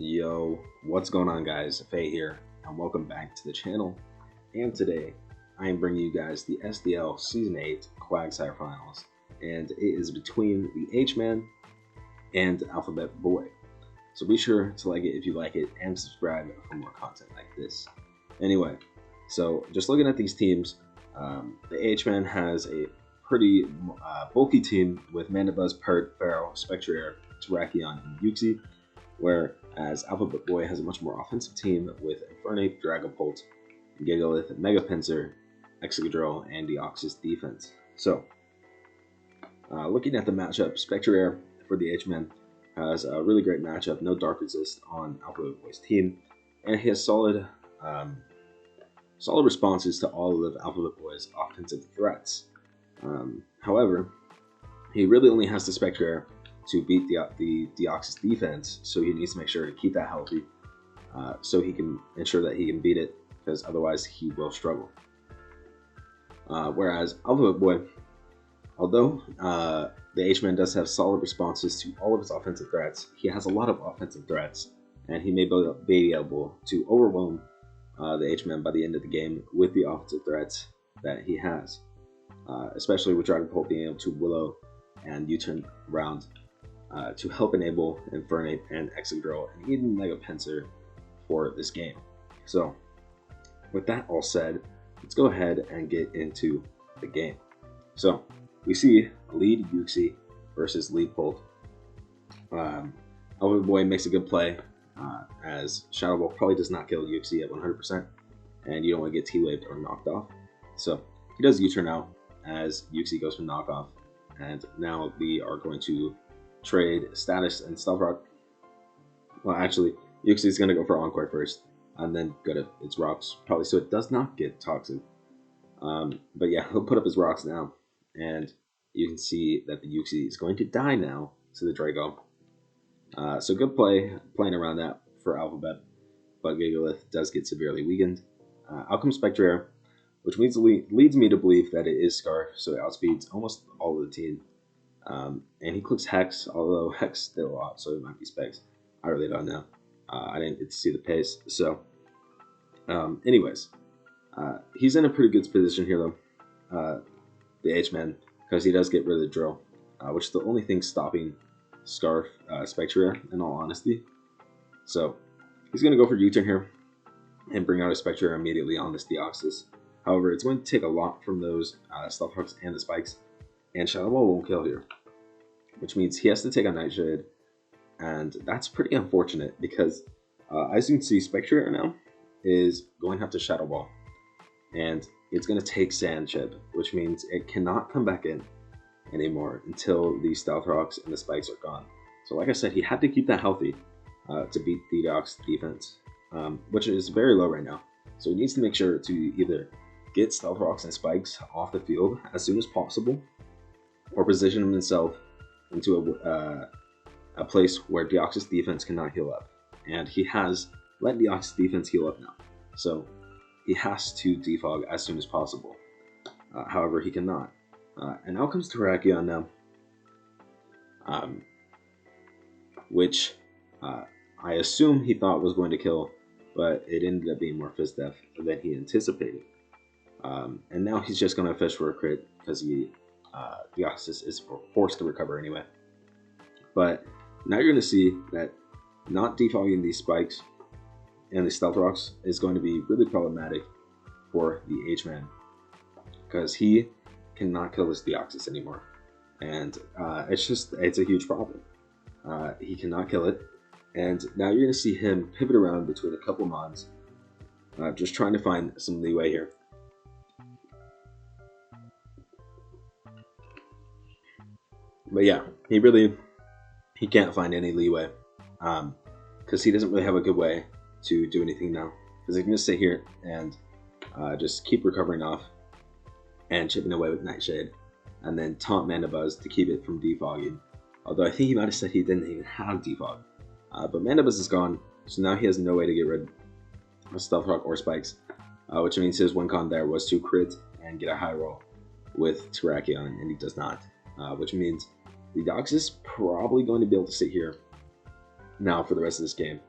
Yo, what's going on, guys? Faye here, and welcome back to the channel. And today, I am bringing you guys the SDL Season 8 Quagsire Finals, and it is between the H-Man and Alphabet Boy. So be sure to like it if you like it, and subscribe for more content like this. Anyway, so just looking at these teams, the H-Man has a pretty bulky team with Mandibuzz, Pert, Pharaoh, Spectrier, Terrakion, and DEOXYS, whereas Alphabet Boy has a much more offensive team with Infernape, Dragapult, Gigalith, Mega Pinsir, Excadrill, and DEOXYS defense. So, looking at the matchup, Spectrier for the H-Man has a really great matchup, no Dark Resist on Alphabet Boy's team, and he has solid responses to all of Alphabet Boy's offensive threats. However, he really only has the Spectrier to beat the DEOXYS defense, so he needs to make sure to keep that healthy, so he can ensure that he can beat it, because otherwise he will struggle. Whereas Alphabet Boy, although the H-Man does have solid responses to all of his offensive threats, he has a lot of offensive threats, and he may be able to overwhelm the H-Man by the end of the game with the offensive threats that he has, especially with Dragapult being able to Willow and U-turn around to help enable Infernape and Excadrill and even Mega Pinsir for this game. So, with that all said, let's go ahead and get into the game. So, we see lead DEOXYS versus lead Bolt. Alphabet Boy makes a good play, as Shadow Ball probably does not kill DEOXYS at 100%, and you don't want to get T-Waved or knocked off. So, he does U-turn out as DEOXYS goes for knockoff, and now we are going to trade Status and Stealth Rock. Well, actually, DEOXYS is going to go for Encore first, and then go to its rocks, probably so it does not get toxic. But yeah, he'll put up his rocks now, and you can see that the DEOXYS is going to die now to the Draco. So good playing around that for Alphabet, but Gigalith does get severely weakened. Out comes Spectrier, which leads me to believe that it is Scarf, so it outspeeds almost all of the team. And he clicks Hex, although Hex did a lot, so it might be Specs. I really don't know. I didn't get to see the pace. So, anyways, he's in a pretty good position here, though, the H-Man, because he does get rid of the Drill, which is the only thing stopping Scarf Spectrier, in all honesty. So, he's going to go for U-turn here and bring out a Spectrier immediately on this DEOXYS. However, it's going to take a lot from those Stealth Rocks and the Spikes, and Shadow Ball won't kill here, which means he has to take a Nightshade, and that's pretty unfortunate because, as you can see, Spectrier now is going up to Shadow Ball, and it's going to take Sand Chip, which means it cannot come back in anymore until the Stealth Rocks and the Spikes are gone. So like I said, he had to keep that healthy to beat the DEOXYS defense, which is very low right now. So he needs to make sure to either get Stealth Rocks and Spikes off the field as soon as possible, or position himself into a place where DEOXYS defense cannot heal up. And he has let DEOXYS defense heal up now, so he has to defog as soon as possible. However, he cannot. And out comes Terrakion now, which I assume he thought was going to kill, but it ended up being more Fizz Def than he anticipated. And now he's just going to fish for a crit because DEOXYS is forced to recover anyway. But now you're going to see that not defogging these Spikes and the Stealth Rocks is going to be really problematic for the H-Man, because he cannot kill this DEOXYS anymore, and it's a huge problem. He cannot kill it, and now you're going to see him pivot around between a couple mons, just trying to find some leeway here. But yeah, he can't find any leeway, because he doesn't really have a good way to do anything now. Because he can just sit here and just keep recovering off and chipping away with Nightshade, and then taunt Mandibuzz to keep it from defogging. Although I think he might have said he didn't even have defog. But Mandibuzz is gone, so now he has no way to get rid of Stealth Rock or Spikes, which means his win con there was to crit and get a high roll with Terrakion, and he does not, which means the DEOXYS is probably going to be able to sit here now for the rest of this game.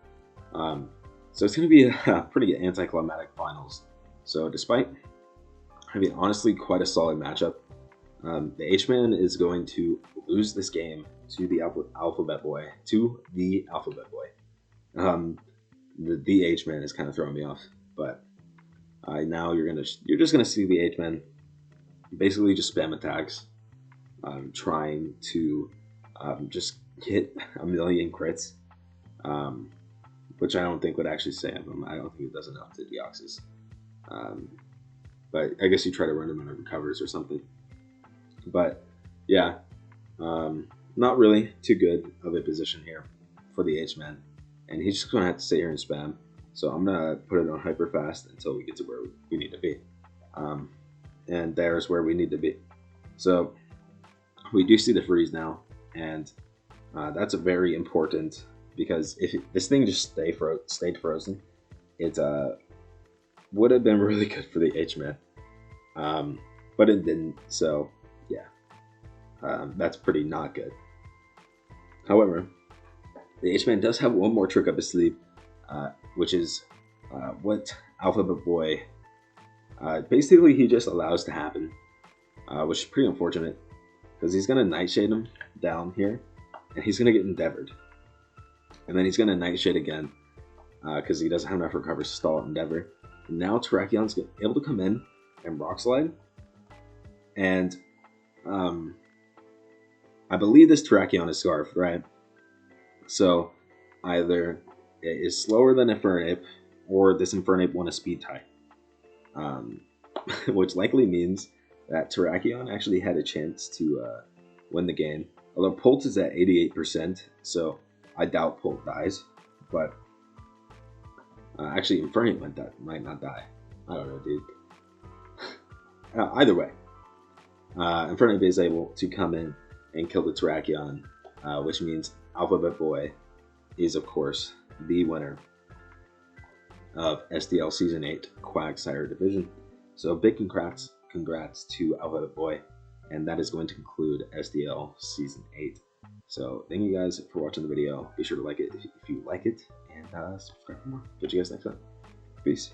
So it's going to be a pretty anticlimactic finals. So despite having honestly quite a solid matchup, the H-Man is going to lose this game to the Alphabet Boy. The H-Man is kind of throwing me off, but now you're just gonna see the H-Man basically just spam attacks, trying to just hit a million crits, which I don't think would actually save him. I don't think it does enough to DEOXYS. But I guess you try to run him into recovers or something. But yeah, not really too good of a position here for the H-Man, and he's just gonna have to sit here and spam. So I'm gonna put it on hyper fast until we get to where we need to be, and there's where we need to be. So we do see the freeze now, and that's a very important, because if this thing just stayed frozen, it would have been really good for the H-Man, but it didn't. So yeah, that's pretty not good. However, the H-Man does have one more trick up his sleeve, which is what Alphabet Boy basically he just allows to happen, which is pretty unfortunate, because he's going to Nightshade him down here, and he's going to get Endeavored. And then he's going to Nightshade again, because he doesn't have enough recovers to stall Endeavor. And now Terracion's able to come in and Rock Slide, and I believe this Terrakion is Scarfed, right? So either it is slower than Infernape, or this Infernape won a speed tie, which likely means that Terrakion actually had a chance to win the game. Although Pult is at 88%, so I doubt Pult dies. But actually, Infernape might not die. I don't know, dude. Either way, Infernape is able to come in and kill the Terrakion, which means Alphabet Boy is, of course, the winner of SDL Season 8 Quagsire Division. So big congrats to Alphabet Boy, and that is going to conclude SDL Season 8. So thank you guys for watching the video. Be sure to like it if you like it, and subscribe for more. Catch you guys next time. Peace.